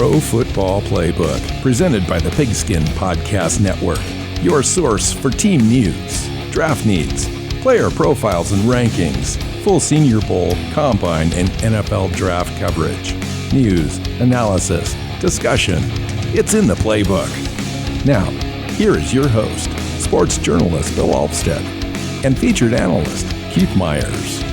Pro Football Playbook, presented by the Pigskin Podcast Network. Your source for team news, draft needs, player profiles and rankings, full Senior Bowl, Combine, and NFL draft coverage. News, analysis, discussion. It's in the playbook. Now, here is your host, sports journalist Bill Alvstad, and featured analyst Keith Myers.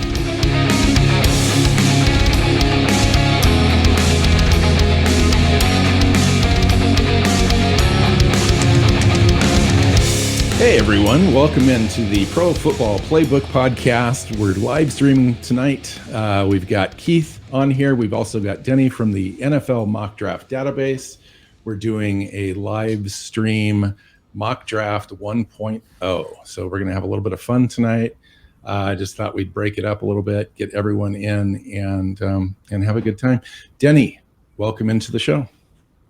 Hey everyone, welcome into the Pro Football Playbook Podcast. We're live streaming tonight. We've got Keith on here. We've also got Denny from the NFL Mock Draft Database. We're doing a live stream Mock Draft 1.0. So we're going to have a little bit of fun tonight. I just thought we'd break it up a little bit, get everyone in, and have a good time. Denny, welcome into the show.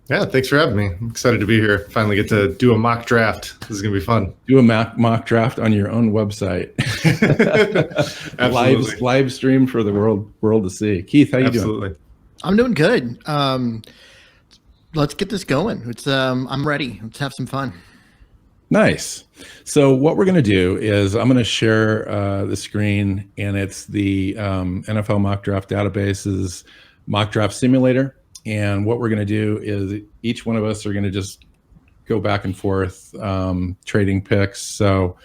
Yeah, thanks for having me. I'm excited to be here. Finally get to do a mock draft. This is going to be fun. Do a mock draft on your own website. live stream for the world to see. Keith, how you doing? I'm doing good. Let's get this going. I'm ready. Let's have some fun. Nice. So what we're going to do is I'm going to share the screen, and it's the NFL Mock Draft Database's Mock Draft Simulator. And what we're going to do is each one of us are going to just go back and forth trading picks. So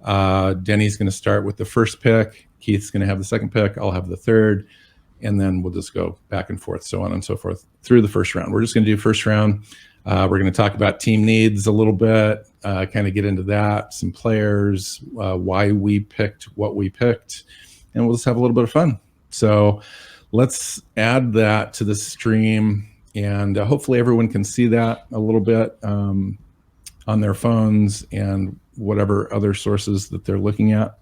Denny's going to start with the first pick. Keith's going to have the second pick. I'll have the third. And then we'll just go back and forth, so on and so forth through the first round. We're just going to do first round. We're going to talk about team needs a little bit, kind of get into that, some players, why we picked what we picked, and we'll just have a little bit of fun. So let's add that to the stream, and hopefully everyone can see that a little bit on their phones and whatever other sources that they're looking at.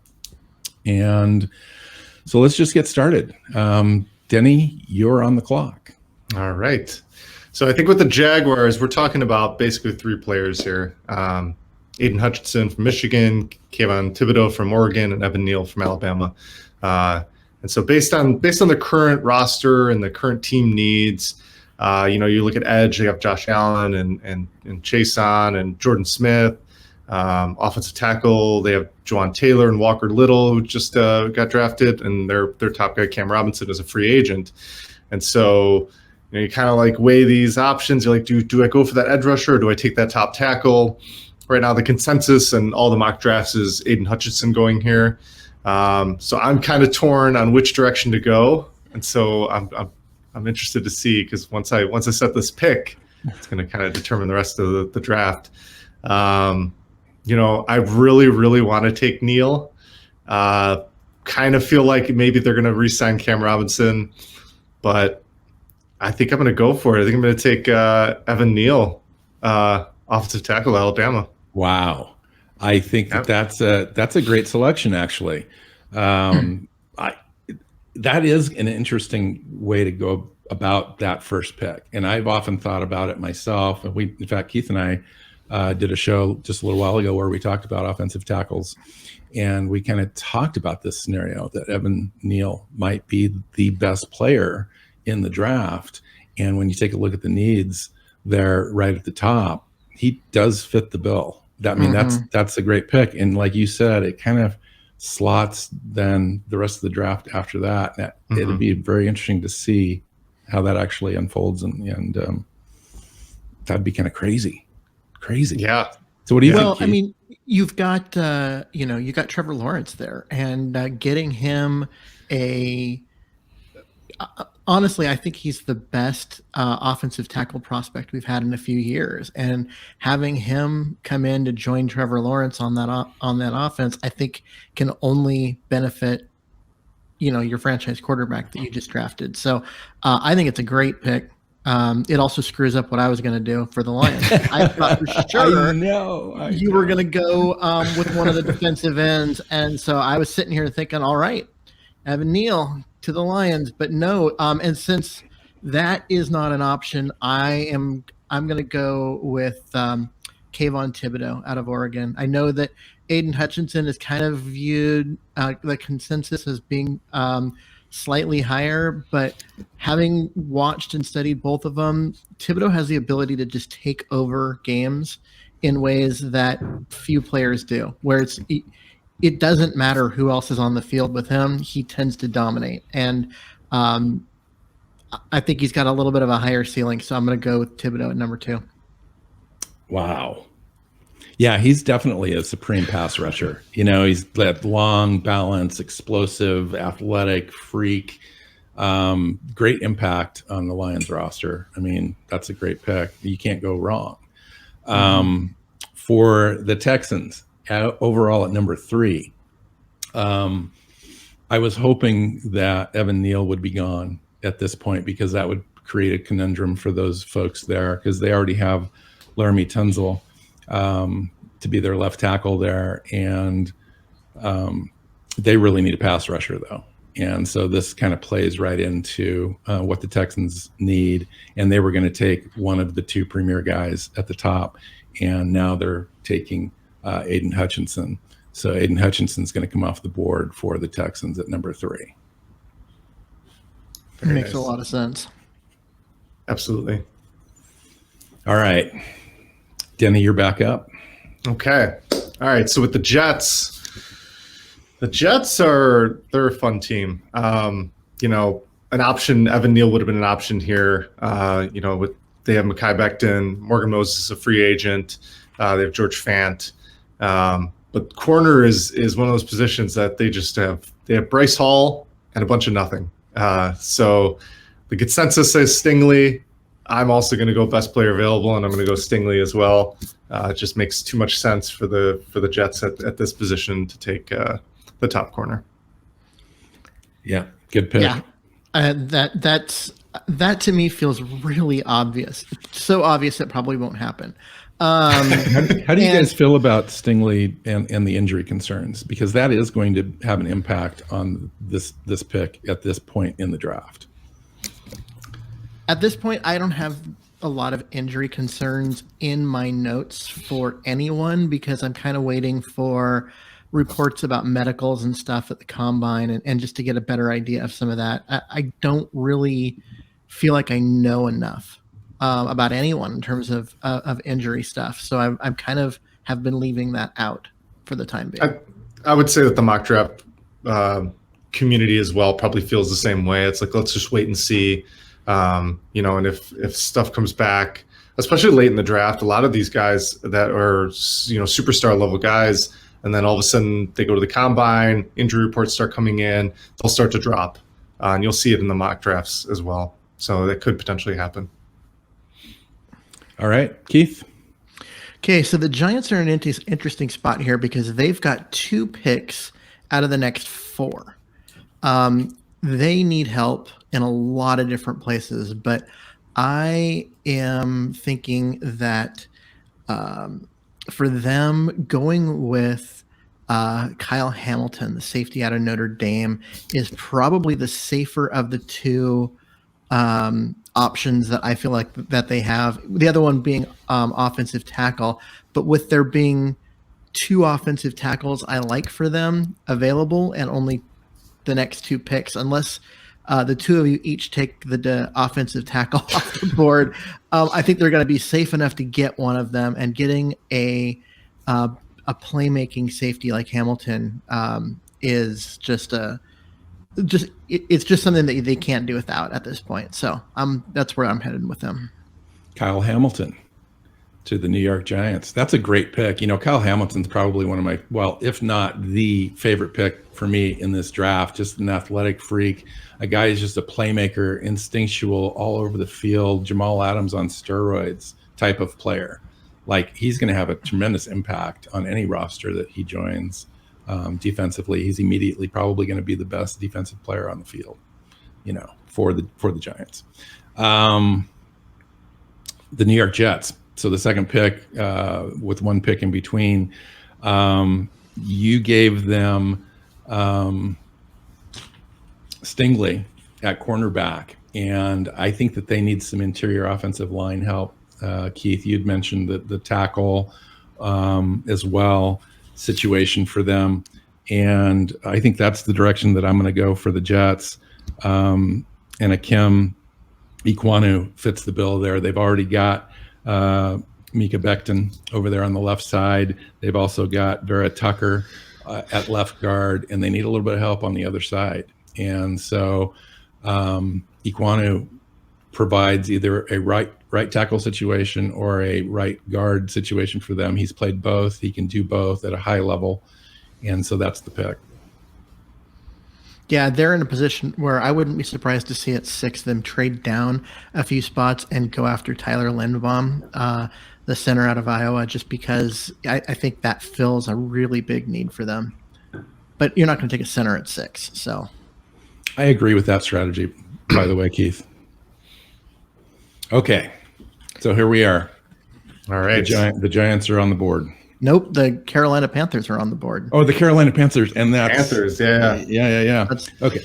And so let's just get started. Denny, you're on the clock. All right. So I think with the Jaguars, we're talking about basically three players here. Aiden Hutchinson from Michigan, Kayvon Thibodeaux from Oregon, and Evan Neal from Alabama. And so based on the current roster and the current team needs, you look at edge, you have Josh Allen and Chase on and Jordan Smith. Offensive tackle, they have Juwan Taylor and Walker Little, who just got drafted, and their top guy, Cam Robinson, is a free agent. And so you kind of like weigh these options. You're like, do I go for that edge rusher, or do I take that top tackle? Right now, the consensus and all the mock drafts is Aiden Hutchinson going here. So I'm kind of torn on which direction to go, and so I'm interested to see, because once I set this pick, it's going to kind of determine the rest of the draft. I really, really want to take Neal. Kind of feel like maybe they're going to re-sign Cam Robinson, but I think I'm going to go for it. I think I'm going to take Evan Neal, offensive tackle, Alabama. Wow. I think that's a great selection, actually. That is an interesting way to go about that first pick, and I've often thought about it myself. And in fact, Keith and I did a show just a little while ago where we talked about offensive tackles, and we kind of talked about this scenario that Evan Neal might be the best player in the draft. And when you take a look at the needs there right at the top, he does fit the bill. That's a great pick. And like you said, it kind of slots then the rest of the draft after that. It'll be very interesting to see how that actually unfolds. And that'd be kind of crazy. Yeah. So what do you think? Well, I mean, you've got, you got Trevor Lawrence there, and getting him honestly, I think he's the best offensive tackle prospect we've had in a few years, and having him come in to join Trevor Lawrence on that offense, I think can only benefit, your franchise quarterback that you just drafted. So I think it's a great pick. It also screws up what I was going to do for the Lions. I thought for sure you were going to go with one of the defensive ends, and so I was sitting here thinking, all right, Evan Neal to the Lions, but no. And since that is not an option, I'm going to go with Kayvon Thibodeaux out of Oregon. I know that Aiden Hutchinson is kind of viewed the consensus as being slightly higher, but having watched and studied both of them, Thibodeau has the ability to just take over games in ways that few players do, where it doesn't matter who else is on the field with him. He tends to dominate. And I think he's got a little bit of a higher ceiling. So I'm going to go with Thibodeau at number 2. Wow. Yeah, he's definitely a supreme pass rusher. He's that long, balanced, explosive, athletic freak. Great impact on the Lions roster. I mean, that's a great pick. You can't go wrong. For the Texans, overall at number 3, I was hoping that Evan Neal would be gone at this point, because that would create a conundrum for those folks there, because they already have Laramie Tunzel to be their left tackle there, and they really need a pass rusher though. And so this kind of plays right into what the Texans need, and they were going to take one of the 2 premier guys at the top, and now they're taking Aiden Hutchinson. So Aiden Hutchinson's going to come off the board for the Texans at number 3. It makes a lot of sense. Absolutely. All right. Denny, you're back up. Okay. All right. So with the Jets they're a fun team. An option, Evan Neal would have been an option here. They have Mekhi Becton, Morgan Moses, a free agent. They have George Fant. But corner is one of those positions that they have Bryce Hall and a bunch of nothing. So the consensus says Stingley. I'm also going to go best player available, and I'm going to go Stingley as well. It just makes too much sense for the Jets at this position to take the top corner. Yeah, good pick. Yeah, that to me feels really obvious. So obvious it probably won't happen. How do you guys feel about Stingley and the injury concerns? Because that is going to have an impact on this pick at this point in the draft. At this point, I don't have a lot of injury concerns in my notes for anyone, because I'm kind of waiting for reports about medicals and stuff at the combine, and just to get a better idea of some of that. I don't really feel like I know enough about anyone in terms of injury stuff. So I'm kind of have been leaving that out for the time being. I would say that the mock draft community as well probably feels the same way. It's like, let's just wait and see. And if stuff comes back, especially late in the draft, a lot of these guys that are, superstar level guys, and then all of a sudden they go to the combine, injury reports start coming in, they'll start to drop. And you'll see it in the mock drafts as well. So that could potentially happen. All right, Keith. Okay, so the Giants are in an interesting spot here, because they've got 2 picks out of the next 4. They need help in a lot of different places, but I am thinking that for them, going with Kyle Hamilton, the safety out of Notre Dame, is probably the safer of the 2 options that I feel like that they have. The other one being offensive tackle, but with there being 2 offensive tackles I like for them available, and only the next 2 picks, unless the 2 of you each take the offensive tackle off the board, I think they're going to be safe enough to get one of them, and getting a playmaking safety like Hamilton is it's just something that they can't do without at this point. So that's where I'm headed with them. Kyle Hamilton to the New York Giants. That's a great pick. Kyle Hamilton's probably one of my, if not the favorite pick for me in this draft. Just an athletic freak, a guy who's just a playmaker, instinctual, all over the field, Jamal Adams on steroids type of player. Like, he's going to have a tremendous impact on any roster that he joins. Defensively, he's immediately probably going to be the best defensive player on the field, for the Giants. The New York Jets. So the second pick, with 1 pick in between, you gave them Stingley at cornerback, and I think that they need some interior offensive line help. Keith, you'd mentioned the tackle as well situation for them, and I think that's the direction that I'm going to go for the Jets. and Akim Iquanu fits the bill there. They've already got Mika Becton over there on the left side. They've also got Vera Tucker at left guard, and they need a little bit of help on the other side. And so Iquanu provides either a right tackle situation or a right guard situation for them. He's played both. He can do both at a high level, and so that's the pick. Yeah, they're in a position where I wouldn't be surprised to see at 6 them trade down a few spots and go after Tyler Linderbaum, the center out of Iowa, just because I think that fills a really big need for them. But you're not going to take a center at 6, so. I agree with that strategy, by the way, Keith. Okay, so here we are. All right. The Giants are on the board. Nope, the Carolina Panthers are on the board. Oh, the Carolina Panthers, and that's Panthers, yeah. Okay.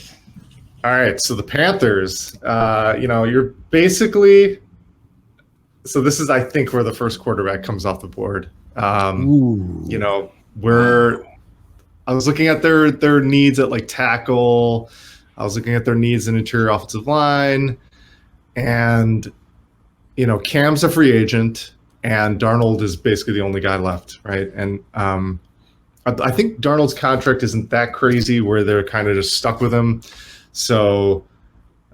All right, so the Panthers, you're basically – so this is, I think, where the first quarterback comes off the board. I was looking at their needs at like tackle. I was looking at their needs in interior offensive line. And, Cam's a free agent. And Darnold is basically the only guy left, right? And I think Darnold's contract isn't that crazy where they're kind of just stuck with him. So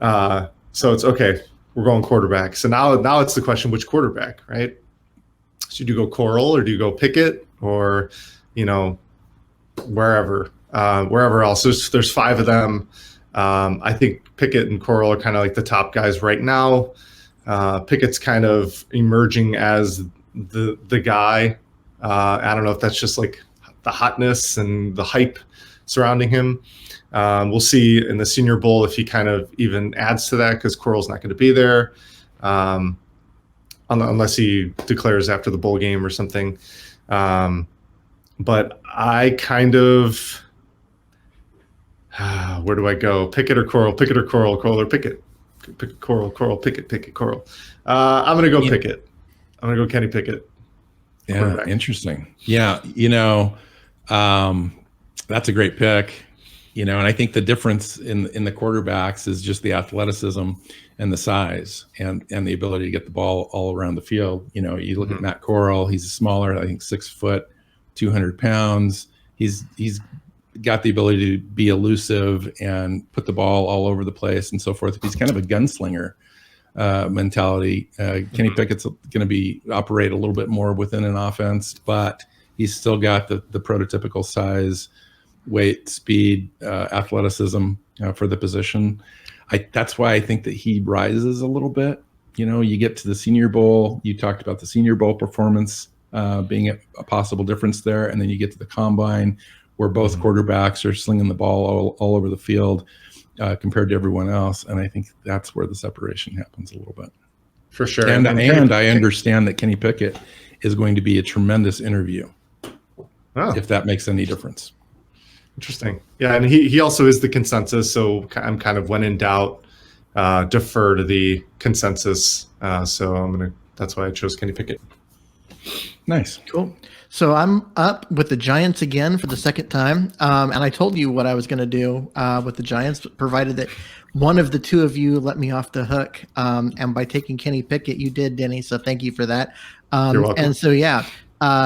it's okay. We're going quarterback. So now it's the question, which quarterback, right? So do you go Coral or do you go Pickett or, wherever else? There's 5 of them. I think Pickett and Coral are kind of like the top guys right now. Pickett's kind of emerging as the guy. I don't know if that's just like the hotness and the hype surrounding him. We'll see in the Senior Bowl if he kind of even adds to that because Coral's not going to be there unless he declares after the bowl game or something. But I kind of where do I go? Pickett or Coral? Pickett or Coral? Coral or Pickett? Pick Coral, Pickett, Coral. I'm going to go Pickett. I'm going to go Kenny Pickett. Yeah, interesting. Yeah, that's a great pick. And I think the difference in the quarterbacks is just the athleticism and the size and the ability to get the ball all around the field. You look at Matt Corral, he's smaller, I think 6 foot, 200 pounds. He's got the ability to be elusive and put the ball all over the place and so forth. He's kind of a gunslinger mentality. Kenny Pickett's going to operate a little bit more within an offense, but he's still got the prototypical size, weight, speed, athleticism for the position. That's why I think that he rises a little bit. You get to the Senior Bowl. You talked about the Senior Bowl performance being a possible difference there, and then you get to the Combine, where both quarterbacks are slinging the ball all over the field compared to everyone else. And I think that's where the separation happens a little bit. For sure. And I understand that Kenny Pickett is going to be a tremendous interview, if that makes any difference. Interesting. Yeah, and he also is the consensus, so I'm kind of, when in doubt, defer to the consensus. So that's why I chose Kenny Pickett. Nice. Cool. So I'm up with the Giants again for the second time. And I told you what I was going to do with the Giants, provided that one of the two of you let me off the hook. And by taking Kenny Pickett, you did, Denny. So thank you for that. You're welcome. And so,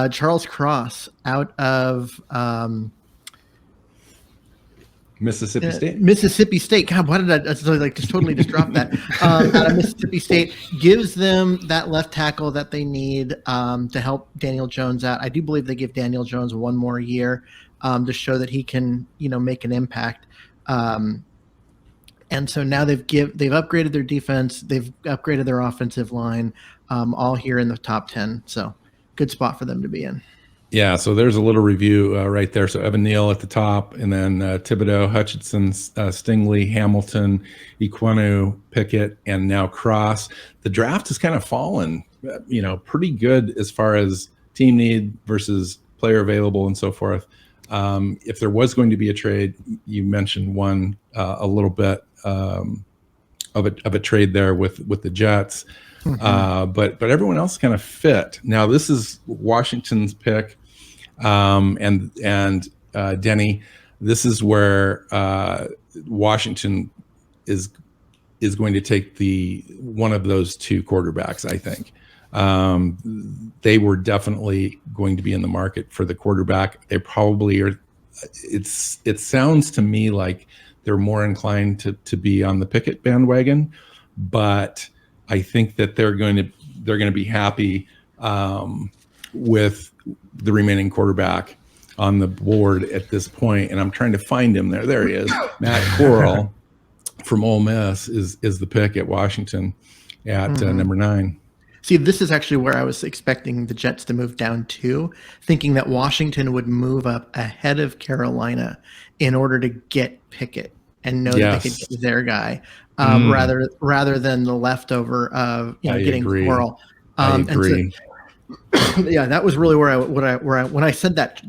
Charles Cross out of Mississippi State. Mississippi State. God, why did I just totally just drop that? Out of Mississippi State gives them that left tackle that they need to help Daniel Jones out. I do believe they give Daniel Jones one more year to show that he can, make an impact. And so now they've upgraded their defense, they've upgraded their offensive line, all here in the top 10. So good spot for them to be in. Yeah, so there's a little review right there. So Evan Neal at the top, and then Thibodeau, Hutchinson, Stingley, Hamilton, Iquanu, Pickett, and now Cross. The draft has kind of fallen, pretty good as far as team need versus player available and so forth. If there was going to be a trade, you mentioned one a little bit of a trade there with the Jets. Mm-hmm. But everyone else kind of fit. Now this is Washington's pick. And Denny, this is where Washington is going to take one of those two quarterbacks, I think. They were definitely going to be in the market for the quarterback. They probably are. It sounds to me like they're more inclined to be on the Pickett bandwagon, but I think that they're going to be happy with the remaining quarterback on the board at this point. And I'm trying to find him there. There he is. Matt Corral from Ole Miss is the pick at Washington at number 9. See, this is actually where I was expecting the Jets to move down to, thinking that Washington would move up ahead of Carolina in order to get Pickett and know that they could get their guy, rather than the leftover of getting Corral. I agree. And so, yeah, that was really where when I said that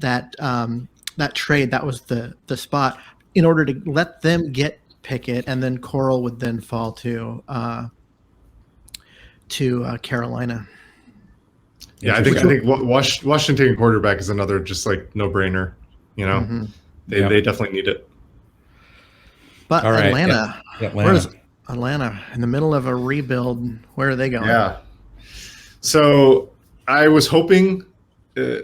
trade, that was the spot in order to let them get Pickett, and then Corral would then fall to Carolina. Yeah, I think Washington quarterback is another just like no brainer. They definitely need it. But right. Atlanta, Atlanta, where's Atlanta in the middle of a rebuild? Where are they going? Yeah. So I was hoping,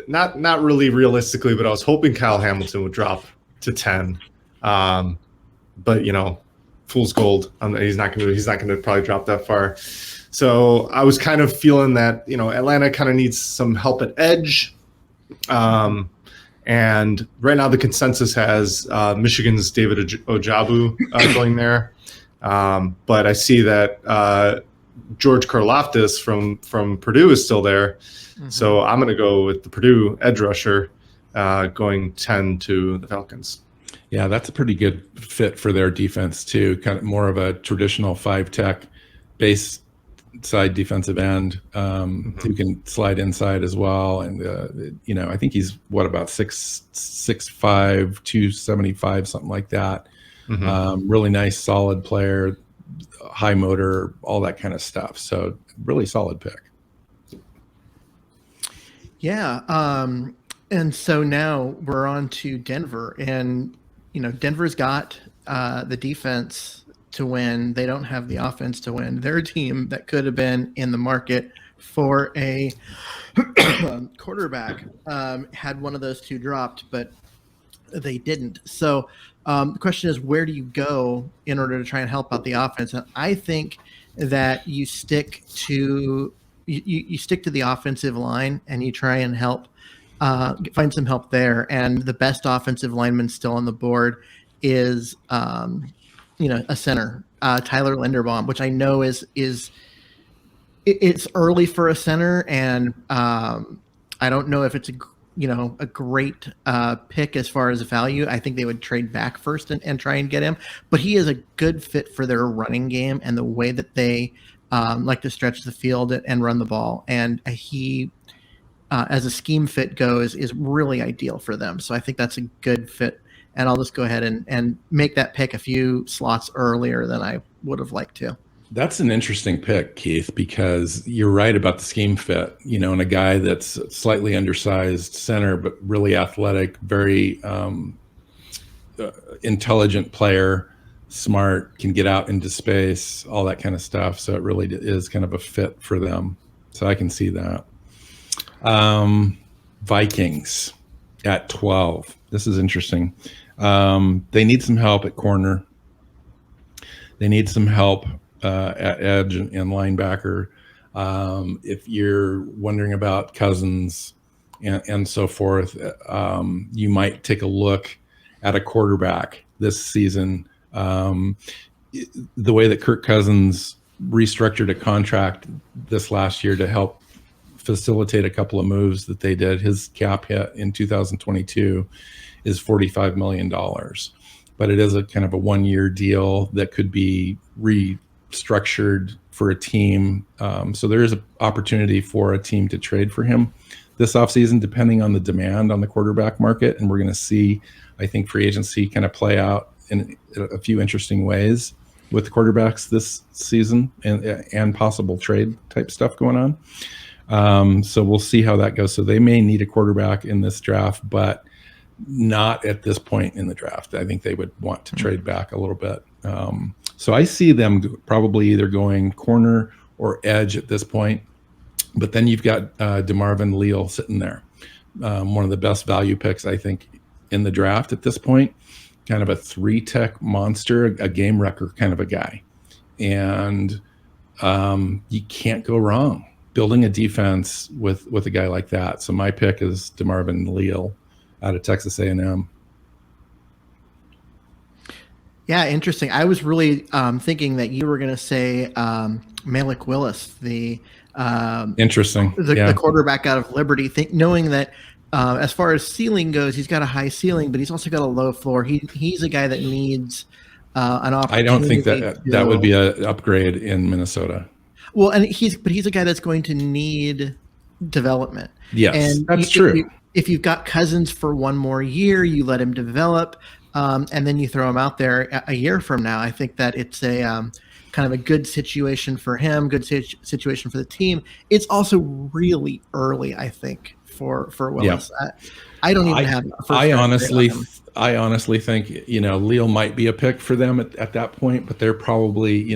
not really realistically, but I was hoping Kyle Hamilton would drop to 10. But fool's gold. He's not going to probably drop that far. So I was kind of feeling that Atlanta kind of needs some help at edge. And right now the consensus has Michigan's David Ojabu going there. But I see that George Karlaftis from Purdue is still there. Mm-hmm. So I'm going to go with the Purdue edge rusher going 10 to the Falcons. Yeah, that's a pretty good fit for their defense too. Kind of more of a traditional 5-tech base side defensive end who can slide inside as well. And I think he's about 6'5", 275, something like that. Really nice, solid player, high motor, all that kind of stuff. So really solid pick. Yeah. And so now we're on to Denver, and Denver's got the defense to win. They don't have the offense to win. They're a team that could have been in the market for a quarterback had one of those two dropped, but they didn't. So the question is, where do you go in order to try and help out the offense? And I think that you stick to the offensive line and you try and help find some help there. And the best offensive lineman still on the board is a center, Tyler Linderbaum, which I know is it's early for a center, and I don't know if it's a great pick as far as value. I think they would trade back first and try and get him, but he is a good fit for their running game and the way that they like to stretch the field and run the ball. And he, as a scheme fit goes, is really ideal for them. So I think that's a good fit. And I'll just go ahead and make that pick a few slots earlier than I would have liked to. That's an interesting pick, Keith, because you're right about the scheme fit, and a guy that's slightly undersized center, but really athletic, very intelligent player, smart, can get out into space, all that kind of stuff. So it really is kind of a fit for them. So I can see that. Vikings at 12. This is interesting. They need some help at corner. They need some help at edge and linebacker. If you're wondering about Cousins and so forth, you might take a look at a quarterback this season. The way that Kirk Cousins restructured a contract this last year to help facilitate a couple of moves that they did, his cap hit in 2022 is $45 million. But it is a kind of a one-year deal that could be restructured for a team. So there is an opportunity for a team to trade for him this offseason, depending on the demand on the quarterback market. And we're going to see, I think, free agency kind of play out in a few interesting ways with quarterbacks this season and possible trade type stuff going on. So we'll see how that goes. So they may need a quarterback in this draft, but not at this point in the draft. I think they would want to trade back a little bit. So I see them probably either going corner or edge at this point. But then you've got DeMarvin Leal sitting there, one of the best value picks, I think, in the draft at this point. Kind of a 3-tech monster, a game wrecker kind of a guy. And you can't go wrong building a defense with a guy like that. So my pick is DeMarvin Leal out of Texas A&M. Yeah, interesting. I was really thinking that you were going to say Malik Willis, interesting, the quarterback out of Liberty. Knowing that as far as ceiling goes, he's got a high ceiling, but he's also got a low floor. He's a guy that needs an opportunity. I don't think that would be an upgrade in Minnesota. Well, and he's a guy that's going to need development. Yes, and that's true. If you've got Cousins for one more year, you let him develop. And then you throw him out there a year from now. I think that it's a kind of a good situation for him, good situation for the team. It's also really early, I think, for Willis. Yeah. I don't even have. I honestly think Leal might be a pick for them at that point, but they're probably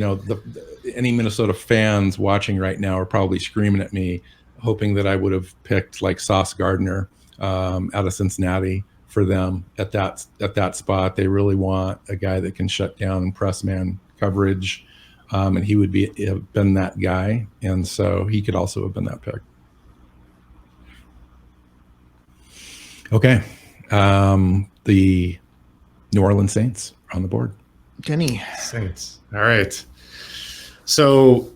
any Minnesota fans watching right now are probably screaming at me, hoping that I would have picked like Sauce Gardner out of Cincinnati for them at that spot. They really want a guy that can shut down press man coverage, and he would have been that guy, and so he could also have been that pick. Okay, the New Orleans Saints are on the board. Jenny. Saints. All right. So,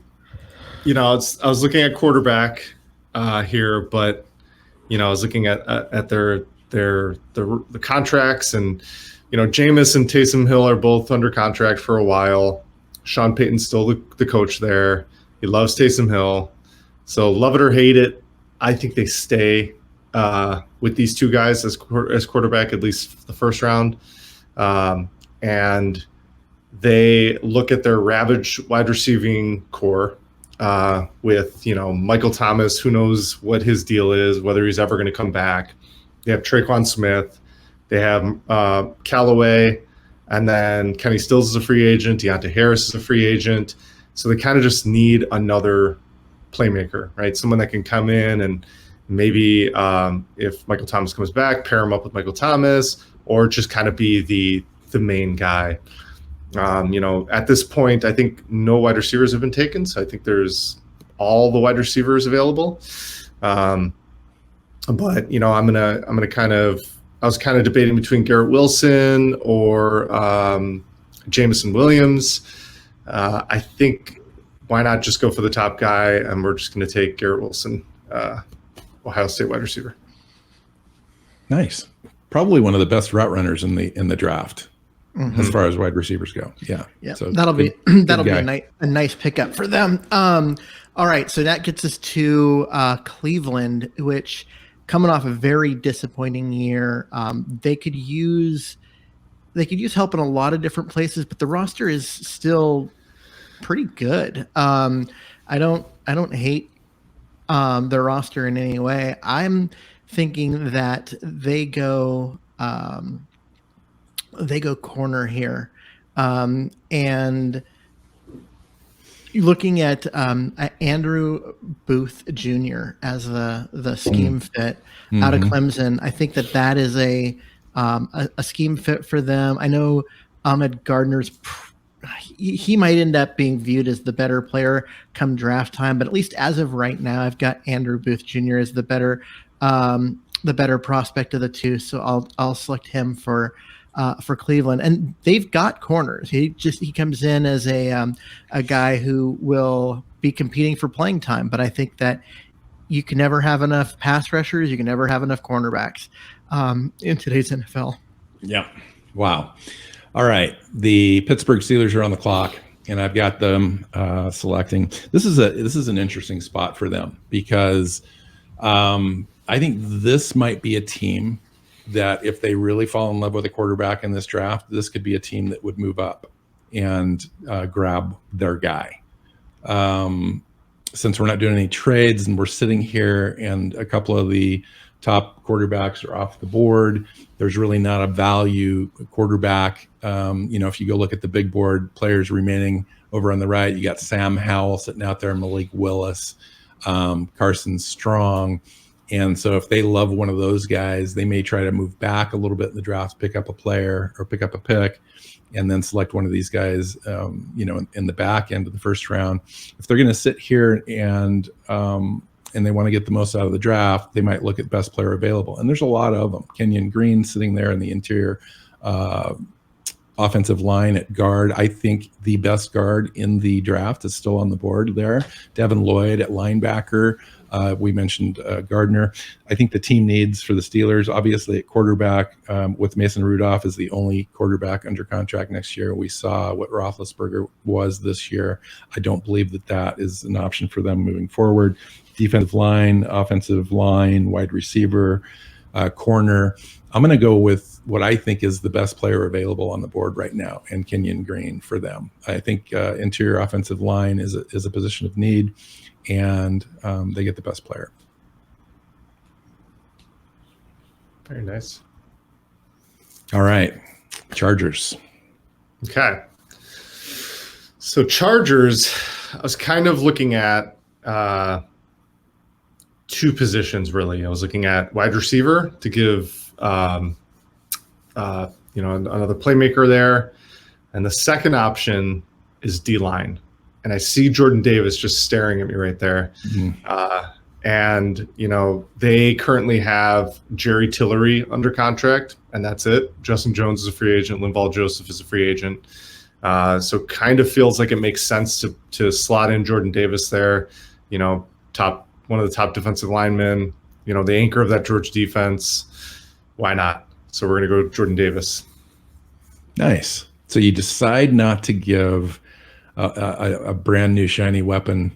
I was looking at quarterback here, but I was looking at their contracts, and Jameis and Taysom Hill are both under contract for a while. Sean Payton's still the coach there. He loves Taysom Hill, so love it or hate it, I think they stay with these two guys as quarterback, at least the first round, and they look at their ravaged wide receiving core with Michael Thomas. Who knows what his deal is, whether he's ever going to come back. They have Traquan Smith. They have Callaway. And then Kenny Stills is a free agent. Deontay Harris is a free agent. So they kind of just need another playmaker, right? Someone that can come in and maybe if Michael Thomas comes back, pair him up with Michael Thomas, or just kind of be the main guy. At this point, I think no wide receivers have been taken. So I think there's all the wide receivers available. But I'm gonna kind of. I was kind of debating between Garrett Wilson or Jameson Williams. I think why not just go for the top guy, and we're just going to take Garrett Wilson, Ohio State wide receiver. Nice, probably one of the best route runners in the draft as far as wide receivers go. Yeah. So that'll be a nice pickup for them. All right, so that gets us to Cleveland, which, coming off a very disappointing year, they could use help in a lot of different places, but the roster is still pretty good. I don't hate their roster in any way. I'm thinking that they go corner here, and looking at Andrew Booth Jr. as the scheme fit out of Clemson, I think that is a scheme fit for them. I know Ahmed Gardner's he might end up being viewed as the better player come draft time, but at least as of right now, I've got Andrew Booth Jr. as the better prospect of the two. So I'll select him for Cleveland, and they've got corners. He comes in as a guy who will be competing for playing time, but I think that you can never have enough pass rushers. You can never have enough cornerbacks in today's NFL. Yeah. Wow. All right. The Pittsburgh Steelers are on the clock, and I've got them selecting. This is an interesting spot for them because I think this might be a team that if they really fall in love with a quarterback in this draft, this could be a team that would move up and grab their guy. Since we're not doing any trades and we're sitting here and a couple of the top quarterbacks are off the board. There's really not a value quarterback. If you go look at the big board players remaining over on the right, you got Sam Howell sitting out there, Malik Willis, Carson Strong. And so if they love one of those guys, they may try to move back a little bit in the draft, pick up a player or pick up a pick, and then select one of these guys, in the back end of the first round. If they're going to sit here and they want to get the most out of the draft, they might look at best player available. And there's a lot of them. Kenyon Green sitting there in the interior offensive line at guard. I think the best guard in the draft is still on the board there. Devin Lloyd at linebacker. We mentioned Gardner. I think the team needs for the Steelers, obviously at quarterback, with Mason Rudolph as the only quarterback under contract next year. We saw what Roethlisberger was this year. I don't believe that is an option for them moving forward. Defensive line, offensive line, wide receiver, corner. I'm going to go with what I think is the best player available on the board right now, and Kenyon Green for them. I think interior offensive line is a position of need, and they get the best player. Very nice. All right, Chargers. Okay. So Chargers, I was kind of looking at two positions, really. I was looking at wide receiver to give another playmaker there, and the second option is D-line. And I see Jordan Davis just staring at me right there. Mm-hmm. And they currently have Jerry Tillery under contract, and that's it. Justin Jones is a free agent. Linval Joseph is a free agent. So kind of feels like it makes sense to slot in Jordan Davis there. One of the top defensive linemen. The anchor of that Georgia defense. Why not? So we're going to go Jordan Davis. Nice. So you decide not to give a brand new shiny weapon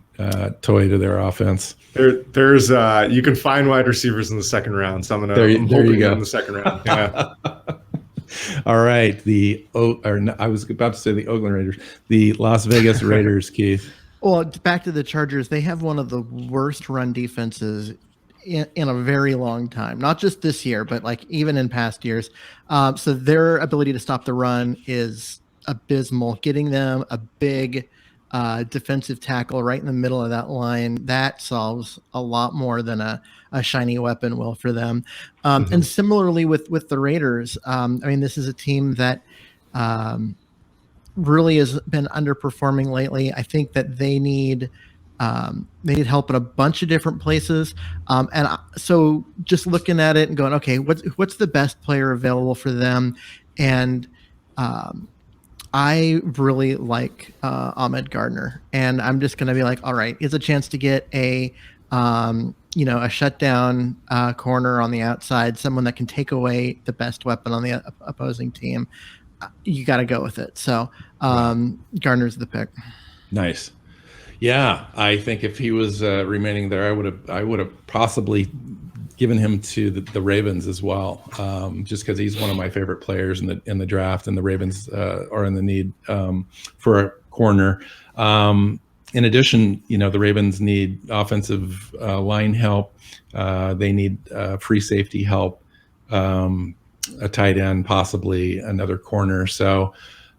toy to their offense. There's you can find wide receivers in the second round. So I'm hoping you go in the second round. Yeah. All right. I was about to say the Oakland Raiders, the Las Vegas Raiders, Keith. Well, back to the Chargers. They have one of the worst run defenses in a very long time, not just this year, but like even in past years. So their ability to stop the run is abysmal. Getting them a big defensive tackle right in the middle of that line, that solves a lot more than a shiny weapon will for them. And similarly with the Raiders, this is a team that really has been underperforming lately. I think that they need help in a bunch of different places. So just looking at it and going, okay, what's the best player available for them? And I really like Ahmed Gardner, and I'm just going to be like, all right, it's a chance to get a shutdown corner on the outside, someone that can take away the best weapon on the opposing team. You got to go with it. So Gardner's the pick. Nice. Yeah, I think if he was remaining there, I would have possibly given him to the Ravens as well, just because he's one of my favorite players in the draft, and the Ravens are in the need for a corner. In addition, the Ravens need offensive line help. They need free safety help, a tight end, possibly another corner. So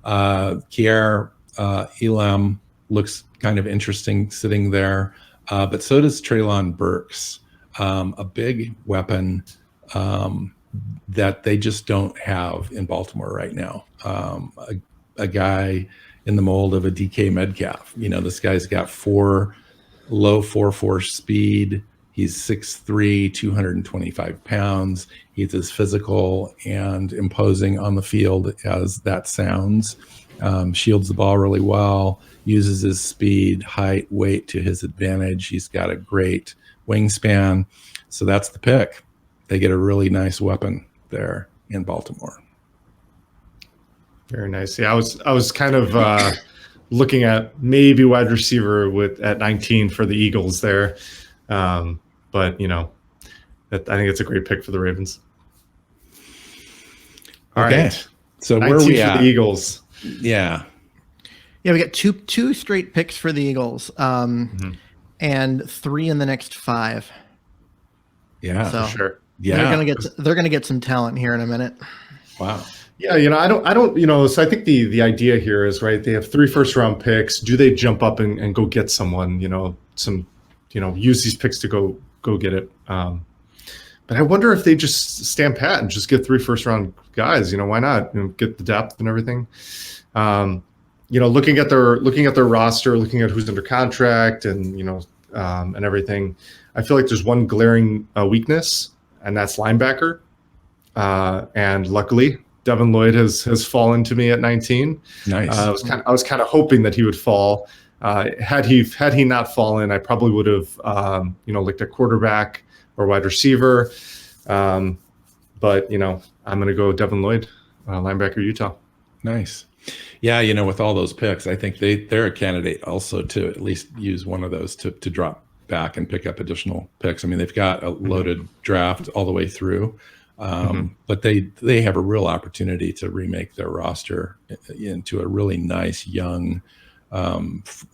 Kier Elam looks kind of interesting sitting there, but so does Treylon Burks, a big weapon that they just don't have in Baltimore right now. A guy in the mold of a DK Metcalf. This guy's got low 4.4 speed. He's 6'3", 225 pounds. He's as physical and imposing on the field as that sounds. Shields the ball really well, uses his speed, height, weight to his advantage. He's got a great wingspan. So that's the pick. They get a really nice weapon there in Baltimore. Very nice. Yeah, I was kind of looking at maybe wide receiver at 19 for the Eagles there. But I think it's a great pick for the Ravens. All right. So where are we at? For the Eagles. Yeah, we got two straight picks for the Eagles, and 3 in the next 5. Yeah, so for sure. Yeah. They're gonna get some talent here in a minute. Wow. Yeah, I don't, so I think the idea here is, right, they have 3 first-round picks. Do they jump up and go get someone, use these picks to go get it? But I wonder if they just stand pat and just get 3 first-round guys. Why not? Get the depth and everything. Looking at their roster, looking at who's under contract and, and everything, I feel like there's one glaring weakness, and that's linebacker. And luckily, Devin Lloyd has fallen to me at 19. Nice. I was kind of hoping that he would fall. Had he not fallen, I probably would have looked at quarterback or wide receiver. But I'm going to go Devin Lloyd, linebacker, Utah. Nice. Yeah, with all those picks, I think they're a candidate also to at least use one of those to drop back and pick up additional picks. I mean, they've got a loaded draft all the way through. But they have a real opportunity to remake their roster into a really nice, young,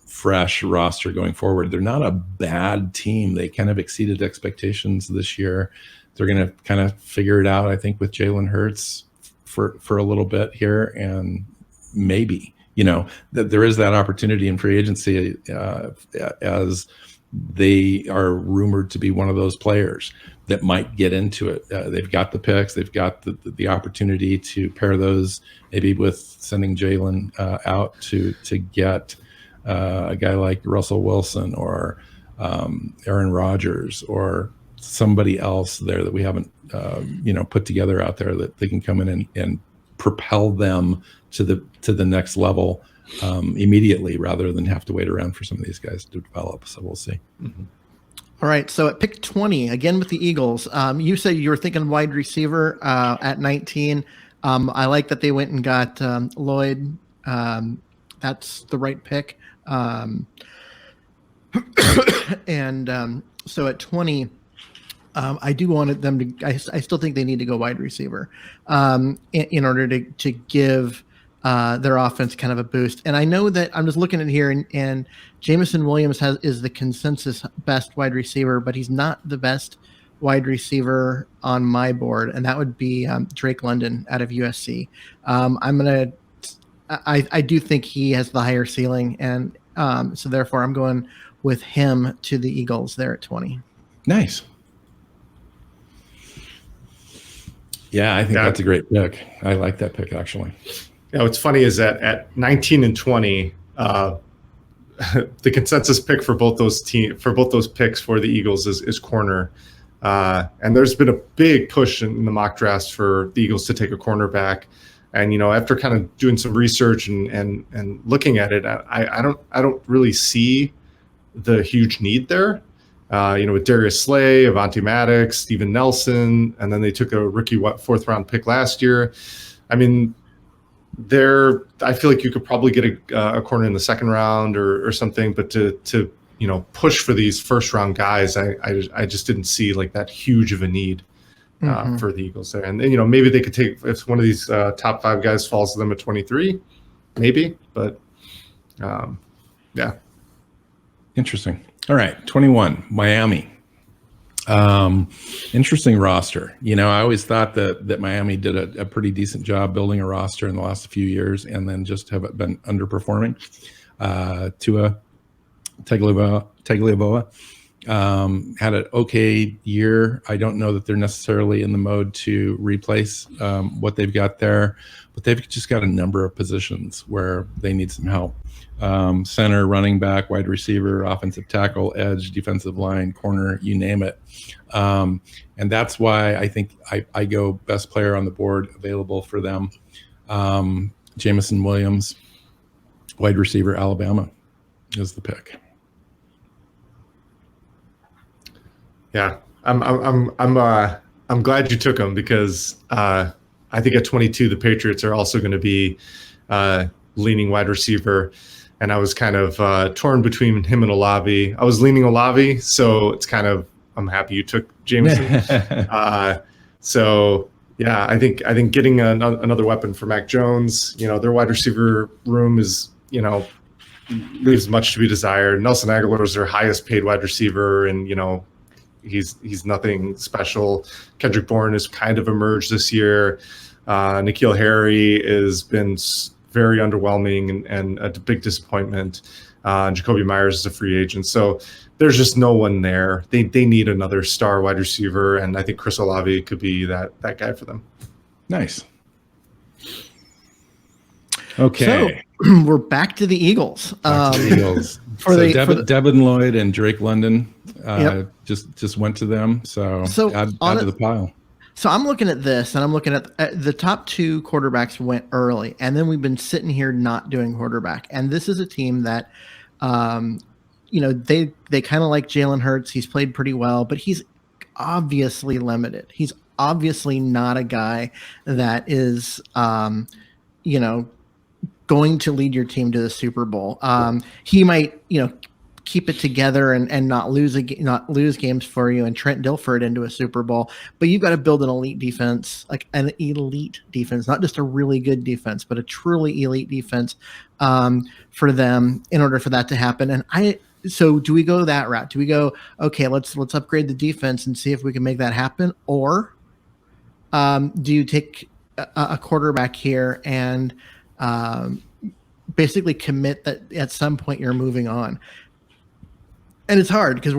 fresh roster going forward. They're not a bad team. They kind of exceeded expectations this year. They're going to kind of figure it out, I think, with Jalen Hurts for a little bit here. And maybe, that there is that opportunity in free agency as they are rumored to be one of those players that might get into it. They've got the picks. They've got the opportunity to pair those maybe with sending Jalen out to get a guy like Russell Wilson or Aaron Rodgers or somebody else there that we haven't put together out there that they can come in and propel them to the next level immediately rather than have to wait around for some of these guys to develop. So we'll see. Mm-hmm. All right, so at pick 20, again with the Eagles, you said you were thinking wide receiver at 19. I like that they went and got Lloyd. That's the right pick. So at 20, I do want them to. I still think they need to go wide receiver in order to give their offense kind of a boost. And I know that I'm just looking at here, and Jameson Williams is the consensus best wide receiver, but he's not the best wide receiver on my board, and that would be Drake London out of USC. I do think he has the higher ceiling, and so therefore I'm going with him to the Eagles there at 20. Nice. Yeah, I think that's a great pick. I like that pick, actually. What's funny is that at 19 and 20, the consensus pick for both those picks for the Eagles is corner. And there's been a big push in the mock drafts for the Eagles to take a cornerback. And after kind of doing some research and looking at it, I don't really see the huge need there. With Darius Slay, Avonte Maddox, Steven Nelson, and then they took a rookie 4th round pick last year. I mean, I feel like you could probably get a corner in the 2nd round or something, but to push for these 1st round guys, I just didn't see like that huge of a need for the Eagles there. And then, maybe they could take, if one of these top 5 guys falls to them at 23, maybe, but yeah. Interesting. All right, 21, Miami. Interesting roster. I always thought that Miami did a pretty decent job building a roster in the last few years, and then just have been underperforming. Tua Tagovailoa had an okay year. I don't know that they're necessarily in the mode to replace what they've got there, but they've just got a number of positions where they need some help. Center, running back, wide receiver, offensive tackle, edge, defensive line, corner, you name it. And that's why I think I go best player on the board available for them. Jameson Williams, wide receiver, Alabama is the pick. Yeah, I'm glad you took him because I think at 22 the Patriots are also going to be leaning wide receiver. And I was kind of torn between him and Olave. I was leaning Olave, so it's kind of, I'm happy you took Jameson. So yeah, I think getting another weapon for Mac Jones, their wide receiver room is, leaves much to be desired. Nelson Aguilar is their highest paid wide receiver, and he's nothing special. Kendrick Bourne has kind of emerged this year. N'Keal Harry has been very underwhelming and a big disappointment. Jacoby Myers is a free agent. So there's just no one there. They need another star wide receiver, and I think Chris Olave could be that guy for them. Nice. Okay. So we're back to the Eagles. Devin Lloyd and Drake London just went to them. So add to the pile. So I'm looking at this, and I'm looking at the top two quarterbacks went early, and then we've been sitting here not doing quarterback. And this is a team that, they kind of like Jalen Hurts. He's played pretty well, but he's obviously limited. He's obviously not a guy that is, going to lead your team to the Super Bowl. He might, keep it together and not lose games for you and Trent Dilfer into a Super Bowl. But you've got to build an elite defense, like an elite defense, not just a really good defense, but a truly elite defense for them in order for that to happen. So do we go that route? Do we go, okay, let's upgrade the defense and see if we can make that happen? Or do you take a quarterback here and basically commit that at some point you're moving on? And it's hard because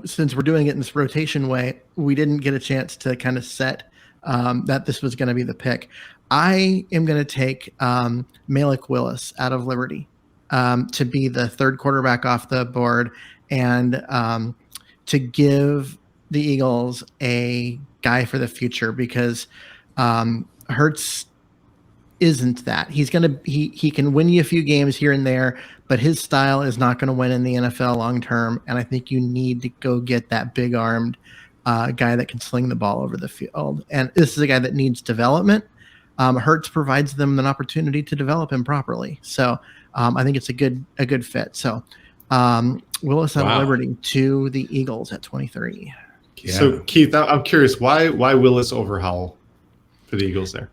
since we're doing it in this rotation way, we didn't get a chance to kind of set that this was going to be the pick. I am going to take Malik Willis out of Liberty to be the third quarterback off the board and to give the Eagles a guy for the future, because Hurts isn't that. He can win you a few games here and there, but his style is not going to win in the NFL long term. And I think you need to go get that big armed guy that can sling the ball over the field. And this is a guy that needs development. Hurts provides them an opportunity to develop him properly. So I think it's a good fit. So Willis out of Liberty to the Eagles at 23. Yeah. So Keith, I'm curious, why Willis over Howell for the Eagles there?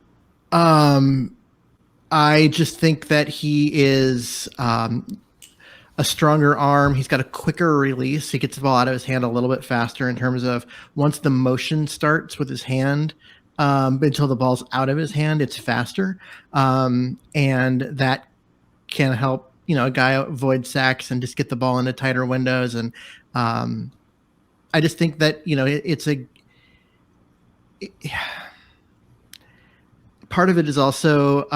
I just think that he is a stronger arm. He's got a quicker release. He gets the ball out of his hand a little bit faster in terms of once the motion starts with his hand until the ball's out of his hand, it's faster. And that can help, a guy avoid sacks and just get the ball into tighter windows. And I just think that, part of it is also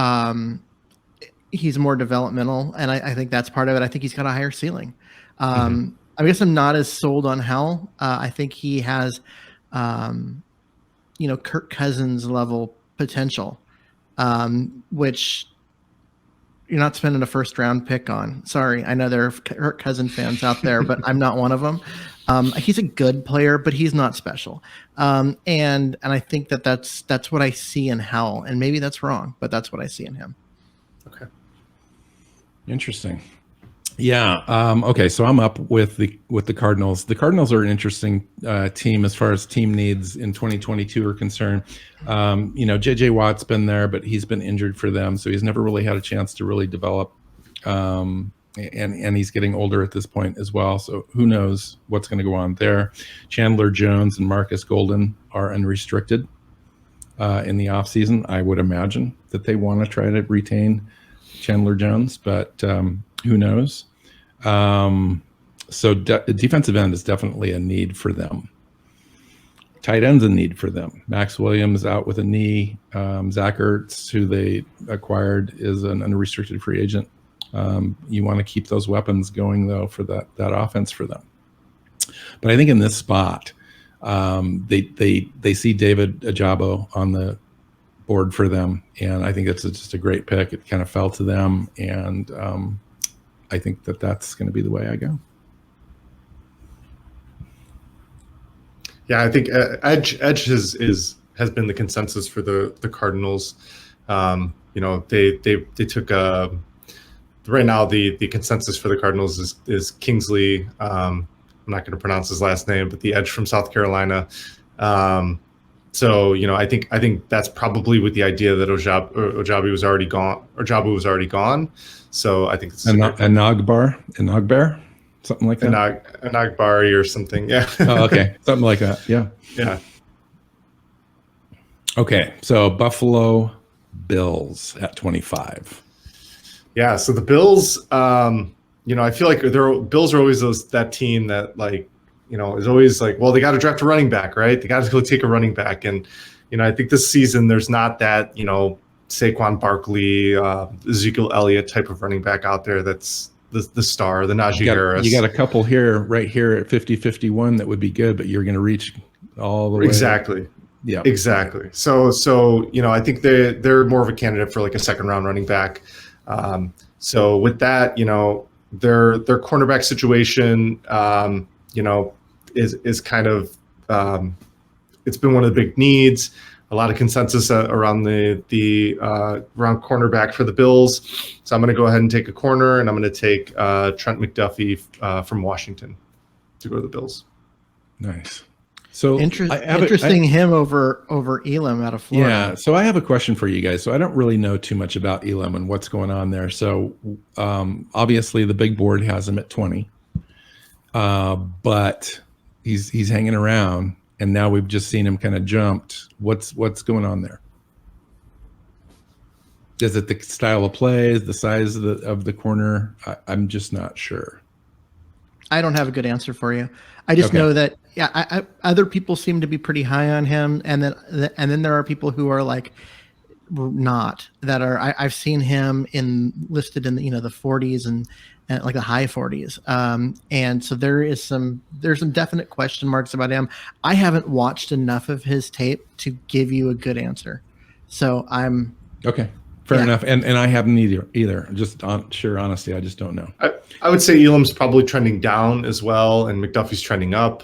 he's more developmental, and I think that's part of it. I think he's got a higher ceiling. I guess I'm not as sold on Howell. I think he has, Kirk Cousins level potential, which you're not spending a first round pick on. Sorry, I know there are Kirk Cousins fans out there, but I'm not one of them. He's a good player, but he's not special. And I think that's what I see in Howell, and maybe that's wrong, but that's what I see in him. Okay. Interesting. Yeah. Okay. So I'm up with the Cardinals. The Cardinals are an interesting team as far as team needs in 2022 are concerned. JJ Watt's been there, but he's been injured for them, so he's never really had a chance to really develop. And he's getting older at this point as well. So who knows what's going to go on there. Chandler Jones and Marcus Golden are unrestricted in the offseason. I would imagine that they want to try to retain Chandler Jones, but who knows? So defensive end is definitely a need for them. Tight end's a need for them. Max Williams out with a knee. Zach Ertz, who they acquired, is an unrestricted free agent. You want to keep those weapons going, though, for that offense for them. But I think in this spot, they see David Ajabo on the board for them, and I think it's just a great pick. It kind of fell to them, and I think that's going to be the way I go. Yeah, I think edge has been the consensus for the Cardinals. They took right now the consensus for the Cardinals is Kingsley. I'm not going to pronounce his last name, but the edge from South Carolina. So I think that's probably with the idea that Ojabu was already gone. So I think it's Enagbar. something like that. Anagbari or something. Yeah. Oh, okay, something like that. Yeah. Yeah. Okay, so Buffalo Bills at 25. Yeah. So the Bills, I feel like Bills are always that team that is always like, well, they got to draft a running back, right? They got to go take a running back. And, I think this season there's not that, Saquon Barkley, Ezekiel Elliott type of running back out there that's the star, the Najee Harris. You got a couple right here at 50-51 that would be good, but you're going to reach all the way. Exactly. Yeah. Exactly. So I think they're more of a candidate for like a second round running back. So with that, their cornerback situation, is kind of it's been one of the big needs. A lot of consensus around the around cornerback for the Bills. So I'm going to go ahead and take a corner, and I'm going to take Trent McDuffie from Washington to go to the Bills. Nice. So interesting him over Elam out of Florida. Yeah. So I have a question for you guys. So I don't really know too much about Elam and what's going on there. So obviously the big board has him at 20, but he's hanging around, and now we've just seen him kind of jumped. What's going on there? Is it the style of play? Is the size of the corner? I'm just not sure. I don't have a good answer for you. I just know that other people seem to be pretty high on him, and then there are people who are like not, that are. I've seen him listed in the 40s and like the high 40s, and so there's some definite question marks about him. I haven't watched enough of his tape to give you a good answer, so I'm okay. Fair enough. And I haven't either. Just on sheer honesty, I just don't know. I would say Elam's probably trending down as well, and McDuffie's trending up.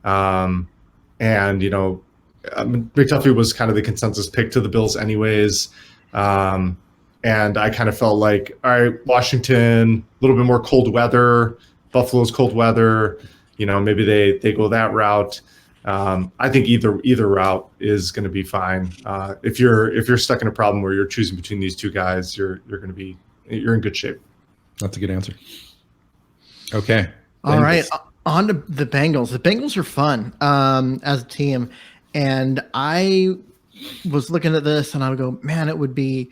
McDuffie was kind of the consensus pick to the Bills anyways. And I kind of felt like, all right, Washington, a little bit more cold weather, Buffalo's cold weather, maybe they go that route. I think either route is going to be fine. If you're stuck in a problem where you're choosing between these two guys, you're in good shape. That's a good answer. Okay. All right. On to the Bengals. The Bengals are fun as a team. And I was looking at this and I would go, man, it would be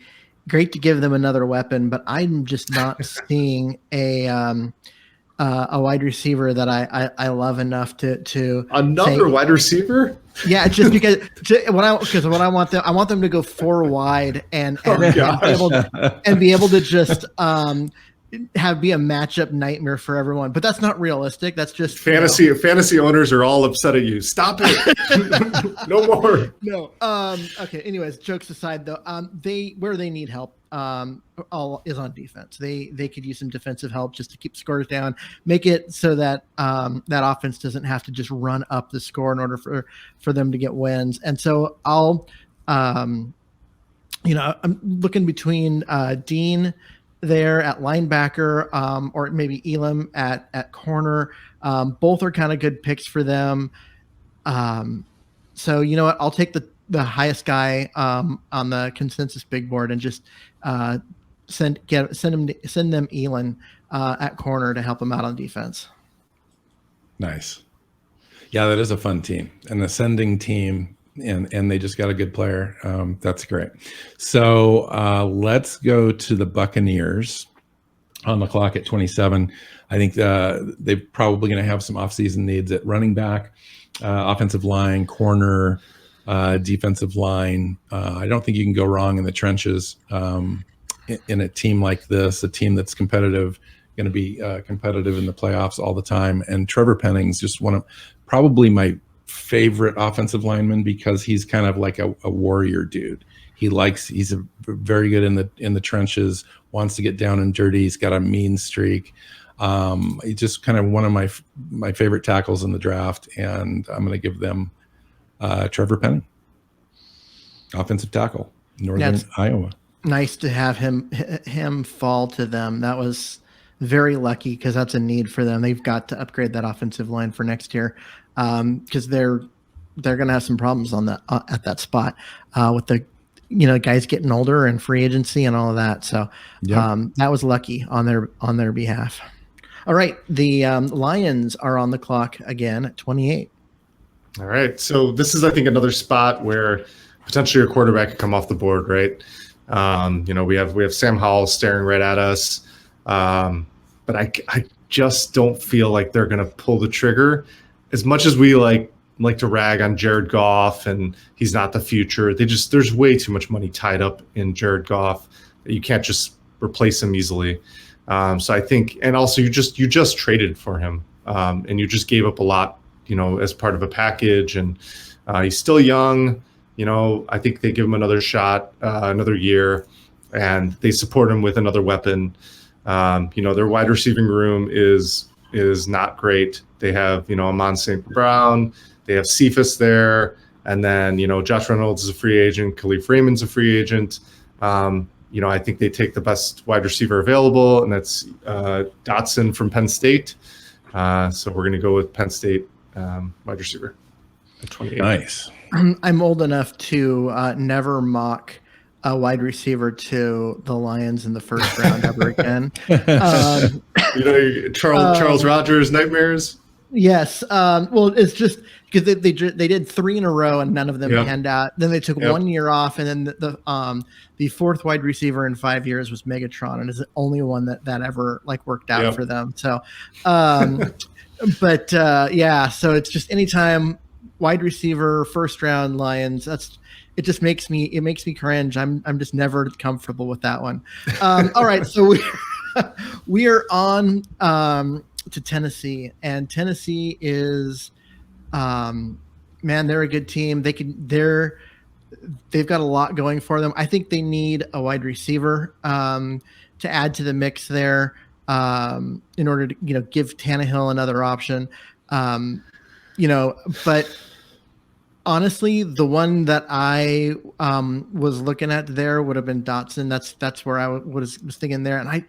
great to give them another weapon, but I'm just not seeing a wide receiver that I love enough to another wide receiver. Yeah, just because what I want them to go 4 wide and be able to just be a matchup nightmare for everyone. But that's not realistic. That's just fantasy owners are all upset at you. Stop it. No more. No. Okay. Anyways, jokes aside though, where they need help all is on defense. They could use some defensive help just to keep scores down, make it so that that offense doesn't have to just run up the score in order for them to get wins. And so I'm looking between Dean there at linebacker, or maybe Elam at corner. Both are kind of good picks for them. So you know what? I'll take the highest guy on the consensus big board and just send them Elam at corner to help them out on defense. Nice. Yeah, that is a fun team, an ascending team. And they just got a good player. That's great. So let's go to the Buccaneers on the clock at 27. I think they're probably going to have some offseason needs at running back, offensive line, corner, defensive line. I don't think you can go wrong in the trenches in a team like this, a team that's competitive, going to be competitive in the playoffs all the time. And Trevor Penning's just one of probably my favorite offensive lineman because he's kind of like a warrior dude. He's very good in the trenches, wants to get down and dirty. He's got a mean streak. He's just kind of one of my favorite tackles in the draft, and I'm going to give them Trevor Penning, offensive tackle, Northern Iowa. Nice to have him fall to them. That was very lucky because that's a need for them. They've got to upgrade that offensive line for next year. Because they're going to have some problems on that at that spot with the guys getting older and free agency and all of that. So that was lucky on their behalf. All right. The Lions are on the clock again at 28. All right. So this is, I think, another spot where potentially your quarterback could come off the board, right? We have Sam Howell staring right at us. But I just don't feel like they're going to pull the trigger as much as we like to rag on Jared Goff and he's not the future. There's way too much money tied up in Jared Goff that you can't just replace him easily. So I think, and also you just traded for him, and you just gave up a lot, as part of a package, and he's still young. I think they give him another shot, another year, and they support him with another weapon. Their wide receiving room is not great. They have, Amon St. Brown, they have Cephas there, and then, Josh Reynolds is a free agent, Khalif Raymond's a free agent. I think they take the best wide receiver available, and that's Dotson from Penn State. So we're going to go with Penn State wide receiver at 28. Nice. I'm old enough to never mock a wide receiver to the Lions in the first round ever again. Charles Rogers nightmares. Yes. Well, it's just because they did 3 in a row and none of them panned out. Then they took 1 year off, and then the fourth wide receiver in 5 years was Megatron, and is the only one that ever worked out for them. So, so it's just anytime wide receiver first round Lions. It just makes me cringe. I'm just never comfortable with that one. All right, so we are on to Tennessee, and Tennessee is, they're a good team. They've got a lot going for them. I think they need a wide receiver to add to the mix there in order to give Tannehill another option. But honestly, the one that I was looking at there would have been Dotson. That's where I was thinking there, and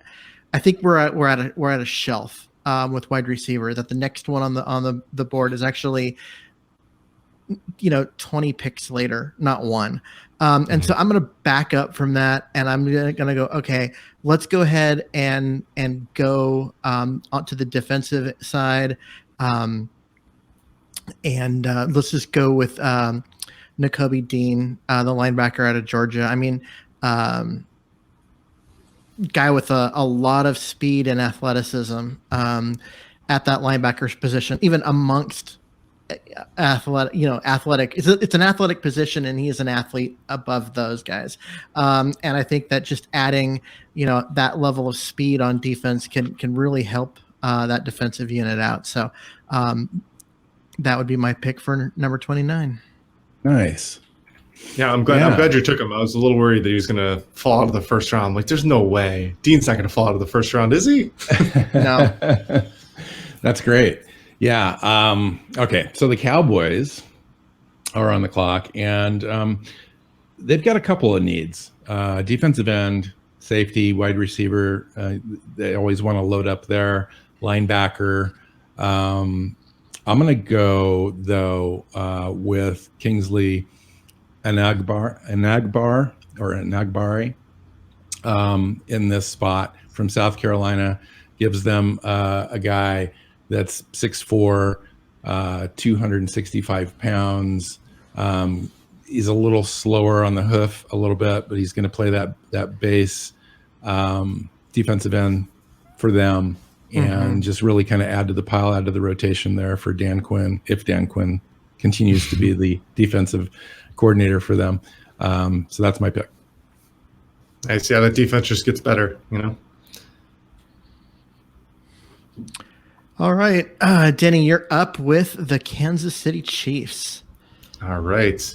I think we're at a shelf with wide receiver. That the next one on the board is actually 20 picks later, not one. And so I'm going to back up from that, and I'm going to go, okay, let's go ahead and go onto the defensive side. And let's just go with Nakobe Dean, the linebacker out of Georgia. I mean, guy with a lot of speed and athleticism at that linebacker's position, even amongst athletic. It's an athletic position, and he is an athlete above those guys. And I think that just adding, that level of speed on defense can really help that defensive unit out. So that would be my pick for number 29. Nice. Yeah, I'm glad you took him. I was a little worried that he was going to fall out of the first round. Like, there's no way Dean's not going to fall out of the first round, is he? No. That's great. Yeah. Okay. So the Cowboys are on the clock, and they've got a couple of needs: defensive end, safety, wide receiver. They always want to load up their linebacker. I'm going to go though with Kingsley Enagbari in this spot from South Carolina. Gives them a guy that's 6'4", 265 pounds. He's a little slower on the hoof a little bit, but he's going to play that base defensive end for them, and just really kind of add to the pile, add to the rotation there for Dan Quinn, if Dan Quinn continues to be the defensive coordinator for them. So that's my pick. Nice. Yeah, that defense just gets better, All right, Denny, you're up with the Kansas City Chiefs. All right.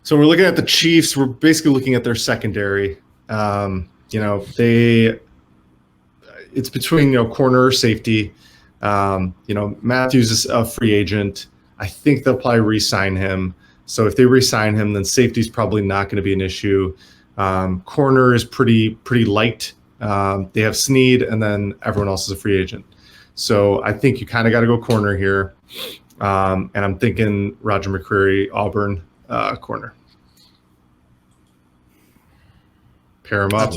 So we're looking at the Chiefs. We're basically looking at their secondary. It's between corner or safety. Matthews is a free agent. I think they'll probably re-sign him. So if they re-sign him, then safety is probably not going to be an issue. Corner is pretty light. They have Snead, and then everyone else is a free agent. So I think you kind of got to go corner here. And I'm thinking Roger McCreary, Auburn, corner. Pair him up,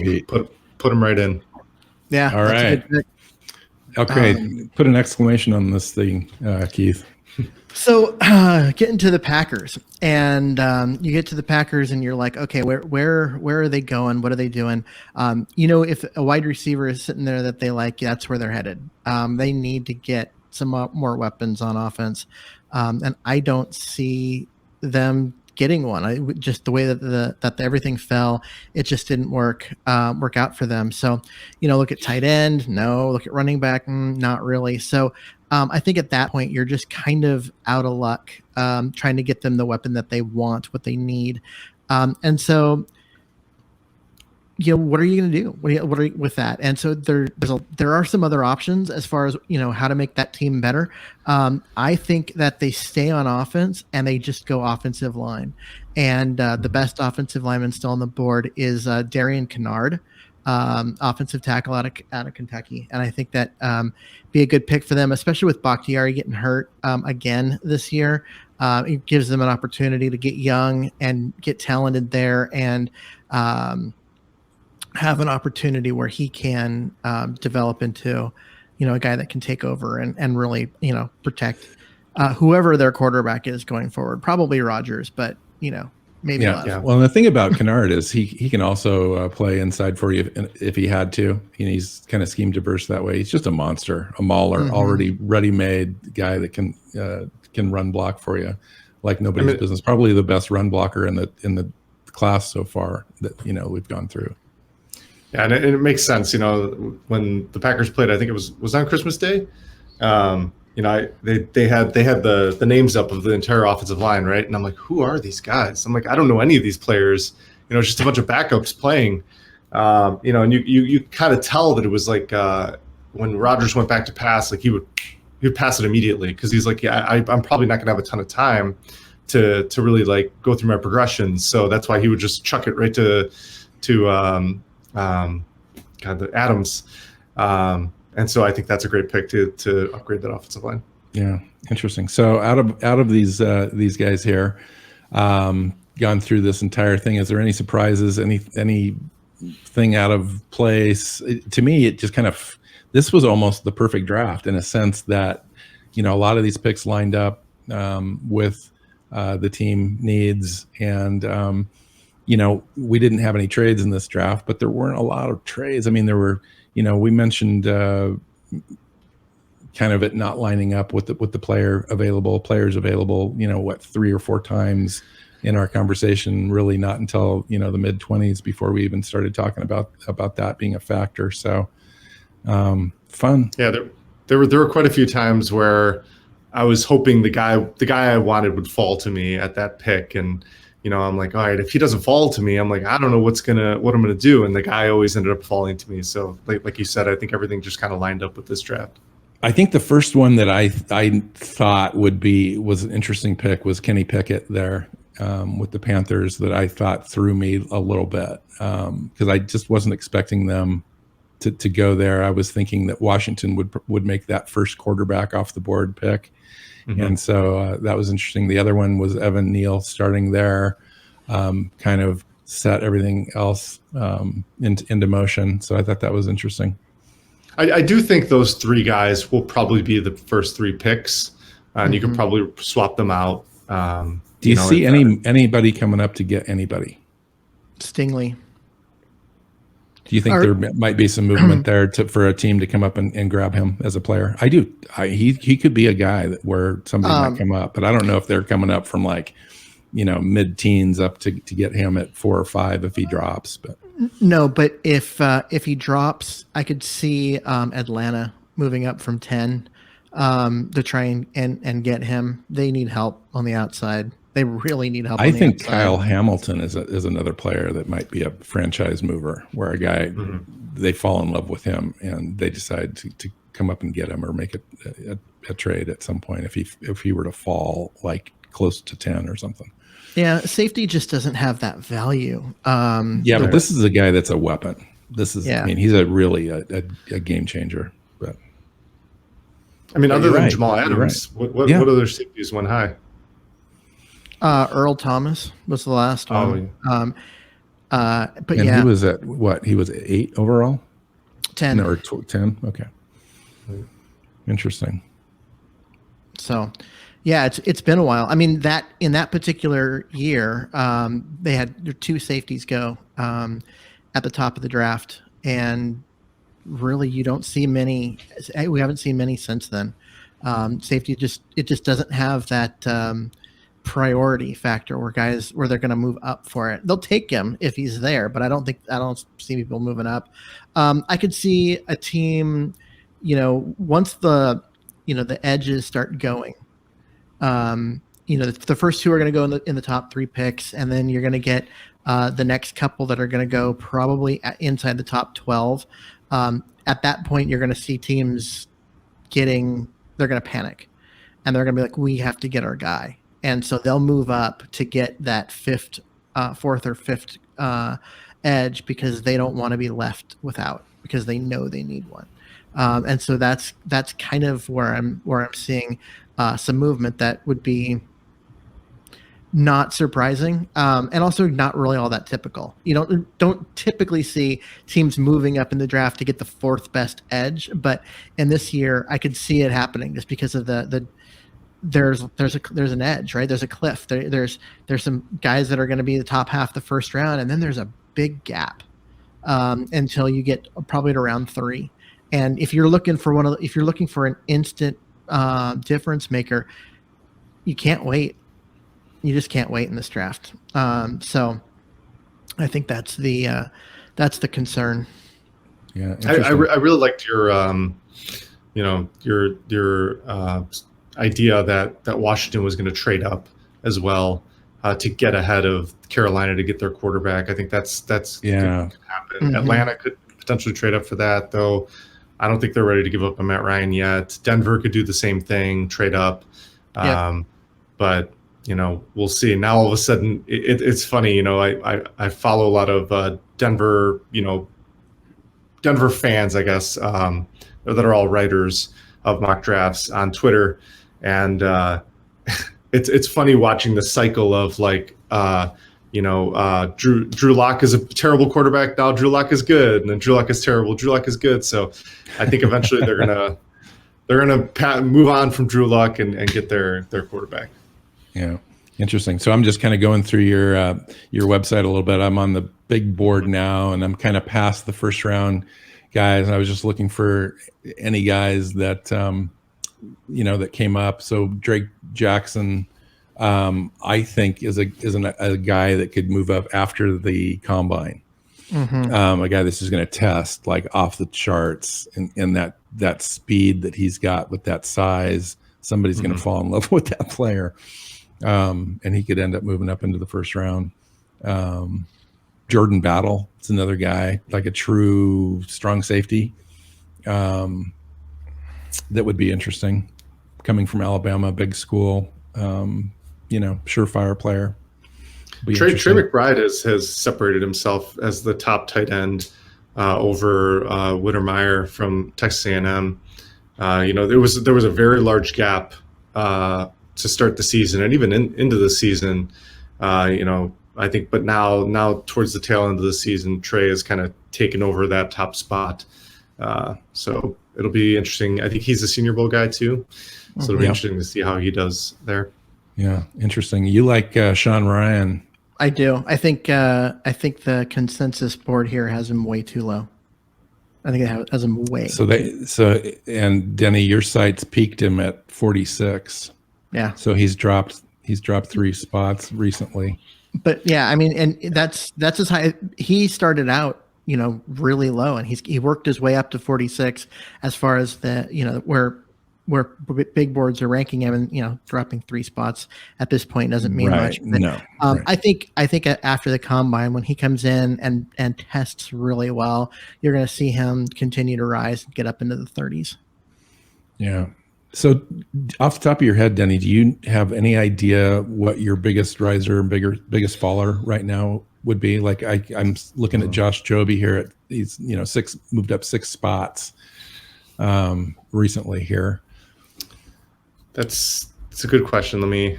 put him right in. Yeah. All right. Okay, put an exclamation on this thing, Keith. So getting to the Packers, and you get to the Packers, and you're like, okay, where are they going? What are they doing? If a wide receiver is sitting there that they like, that's where they're headed. They need to get some more weapons on offense, and I don't see them getting one. Just the way that everything fell, it just didn't work out for them. So, look at tight end, no. Look at running back, not really. So. I think at that point, you're just kind of out of luck trying to get them the weapon that they want, what they need. And so, what are you going to do? What are you with that? And so there are some other options as far as, how to make that team better. I think that they stay on offense and they just go offensive line. And the best offensive lineman still on the board is Darian Kennard. Offensive tackle out of Kentucky, and I think that be a good pick for them, especially with Bakhtiari getting hurt again this year. It gives them an opportunity to get young and get talented there, and have an opportunity where he can develop into, a guy that can take over and really, protect whoever their quarterback is going forward. Probably Rodgers, but maybe less. Yeah. Well, and the thing about Kennard is he can also play inside for you if he had to. He's kind of scheme diverse that way. He's just a monster, a mauler, already ready-made guy that can run block for you like nobody's business. Probably the best run blocker in the class so far that we've gone through. Yeah, and it makes sense. When the Packers played, I think it was on Christmas Day. They had the names up of the entire offensive line, right? And I'm like, who are these guys? I'm like, I don't know any of these players. It's just a bunch of backups playing. And you kind of tell that it was like when Rodgers went back to pass, like he would pass it immediately because he's like, yeah, I'm probably not gonna have a ton of time to really like go through my progressions. So that's why he would just chuck it right to the Adams. And so I think that's a great pick to upgrade that offensive line. Yeah, interesting. So out of these guys here, gone through this entire thing, is there any surprises? Anything out of place? To me, it just kind of, this was almost the perfect draft in a sense that a lot of these picks lined up with the team needs, and we didn't have any trades in this draft, but there weren't a lot of trades. I mean, there were. We mentioned kind of it not lining up with the players available, 3 or 4 times in our conversation, really not until, the mid-20s before we even started talking about that being a factor. So fun. Yeah, there were quite a few times where I was hoping the guy I wanted would fall to me at that pick, and I'm like, all right, if he doesn't fall to me, I'm like, I don't know what I'm gonna do. And the guy always ended up falling to me. So like you said, I think everything just kind of lined up with this draft. I think the first one that I thought was an interesting pick was Kenny Pickett there with the Panthers, that I thought threw me a little bit because I just wasn't expecting them to go there. I was thinking that Washington would make that first quarterback off the board pick. Mm-hmm. And so that was interesting. The other one was Evan Neal starting there, kind of set everything else into motion. So I thought that was interesting. I do think those 3 guys will probably be the first 3 picks, and you can probably swap them out. Do you see anybody coming up to get anybody? Stingley. Do you think there might be some movement there for a team to come up and grab him as a player? I do. He could be a guy where somebody might come up, but I don't know if they're coming up from mid-teens up to get him at 4 or 5 if he drops. But no, but if he drops, I could see Atlanta moving up from 10 to try and get him. They need help on the outside. They really need help. I think Kyle Hamilton is another player that might be a franchise mover, where a guy they fall in love with him and they decide to come up and get him or make a trade at some point if he were to fall like close to 10 or something. Yeah, safety just doesn't have that value. But this is a guy that's a weapon. This is, I mean, he's really a game changer. But other than Jamal Adams, what other safeties went high? Earl Thomas was the last one. He was at what? He was 8 overall? 10. Or 10? Okay. Interesting. So, yeah, it's been a while. I mean, that in that particular year, they had their 2 safeties go at the top of the draft, and really you don't see many. We haven't seen many since then. Safety just doesn't have that priority factor where they're going to move up for it. They'll take him if he's there, but I don't see people moving up. I could see a team, once the edges start going. The first 2 are going to go in the top 3 picks, and then you're going to get the next couple that are going to go probably inside the top 12. At that point, you're going to see teams they're going to panic, and they're going to be like, we have to get our guy. And so they'll move up to get that 4th or 5th edge because they don't want to be left without, because they know they need one. And so that's kind of where I'm seeing some movement that would be not surprising, and also not really all that typical. You don't typically see teams moving up in the draft to get the 4th best edge, but in this year I could see it happening just because of there's an edge, right? There's a cliff. There's some guys that are going to be the top half of the first round, and then there's a big gap until you get probably to round 3. And if you're looking for an instant difference maker, you can't wait. You just can't wait in this draft. So I think that's the concern. Yeah, I really liked your idea that Washington was going to trade up as well to get ahead of Carolina to get their quarterback. I think that's could happen. Mm-hmm. Atlanta could potentially trade up for that, though. I don't think they're ready to give up on Matt Ryan yet. Denver could do the same thing, trade up. But we'll see. Now all of a sudden, it's funny. I follow a lot of Denver fans, I guess, that are all writers of mock drafts on Twitter, and it's funny watching the cycle of Drew Lock is a terrible quarterback. Now Drew Lock is good, and then Drew Lock is terrible. Drew Lock is good. So I think eventually they're gonna move on from Drew Lock and get their quarterback. Yeah, interesting. So I'm just kind of going through your website a little bit. I'm on the big board now, and I'm kind of past the first round guys. I was just looking for any guys that that came up. So Drake Jackson, I think is a guy that could move up after the combine. Mm-hmm. A guy that's just going to test like off the charts in that speed that he's got with that size. Somebody's going to fall in love with that player. And he could end up moving up into the first round. Jordan Battle is another guy, like a true strong safety, that would be interesting. Coming from Alabama, big school, surefire player. Trey McBride has separated himself as the top tight end over Whittemire from Texas A&M. There was a very large gap to start the season, and even into the season, I think. But now towards the tail end of the season, Trey has kind of taken over that top spot. So it'll be interesting. I think he's a Senior Bowl guy too, so it'll be interesting to see how he does there. Yeah, interesting. You like Sean Ryan? I do. I think the consensus board here has him way too low. I think it has him way. And Denny, your site's peaked him at 46. Yeah. So he's dropped 3 spots recently. But yeah, I mean, and that's as high. He started out, really low, and he worked his way up to 46 as far as the where big boards are ranking him, and dropping 3 spots at this point doesn't mean much. But, no. Right. I think after the combine, when he comes in and tests really well, you're going to see him continue to rise and get up into the 30s. Yeah. So off the top of your head, Denny, do you have any idea what your biggest riser and biggest faller right now would be? Like I'm looking at Josh Joby here. He's moved up 6 spots recently here. That's a good question. Let me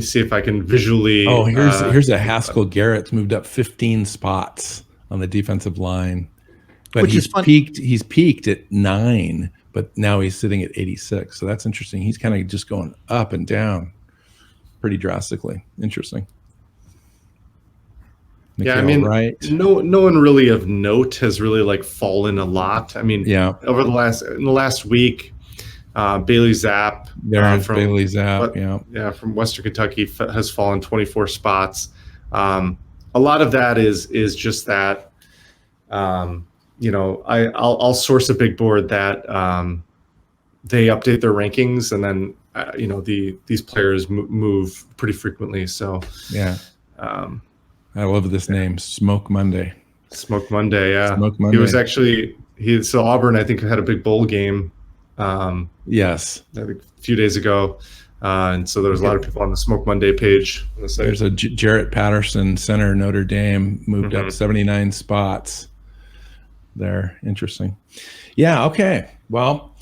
see if I can visually. Oh, here's a Haskell Garrett's moved up 15 spots on the defensive line. but Which is fun. He's peaked at 9, but now he's sitting at 86. So that's interesting. He's kind of just going up and down pretty drastically. Interesting. Yeah, I mean, no one really of note has really like fallen a lot. I mean, over in the last week, Bailey Zapp, from Western Kentucky has fallen 24 spots. A lot of that is just that, I'll source a big board that they update their rankings, and then these players move pretty frequently. So I love this name, Smoke Monday. Smoke Monday, yeah. Smoke Monday. He was actually so Auburn, I think, had a big bowl game. Yes, I think a few days ago, and so there was a lot of people on the Smoke Monday page. There's a Jarrett Patterson, center, Notre Dame, moved up 79 spots. There, interesting. Yeah. Okay. Well,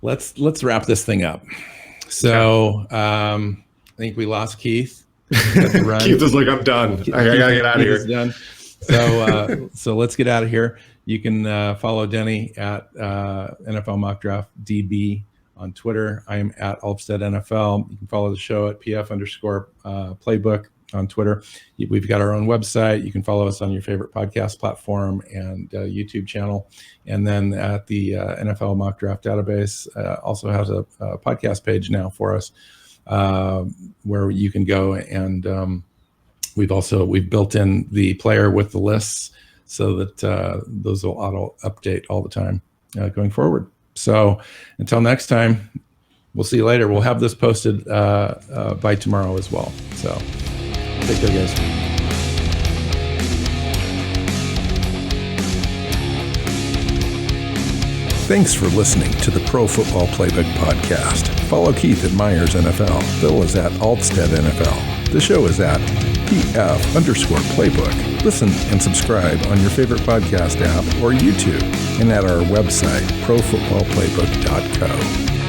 let's wrap this thing up. So I think we lost Keith. Keith is like, I'm done. I gotta get out of here. Done. So let's get out of here. You can follow Denny at NFL Mock Draft DB on Twitter. I am at Alvstad NFL. You can follow the show at PF_Playbook on Twitter. We've got our own website. You can follow us on your favorite podcast platform and YouTube channel. And then at the NFL Mock Draft Database also has a podcast page now for us, where you can go, and we've built in the player with the lists so that those will auto update all the time going forward. So until next time, we'll see you later. We'll have this posted by tomorrow as well. So take care, guys. Thanks for listening to the Pro Football Playbook Podcast. Follow Keith at Myers NFL. Bill is at Alvstad NFL. The show is at PF_Playbook. Listen and subscribe on your favorite podcast app or YouTube, and at our website, profootballplaybook.co.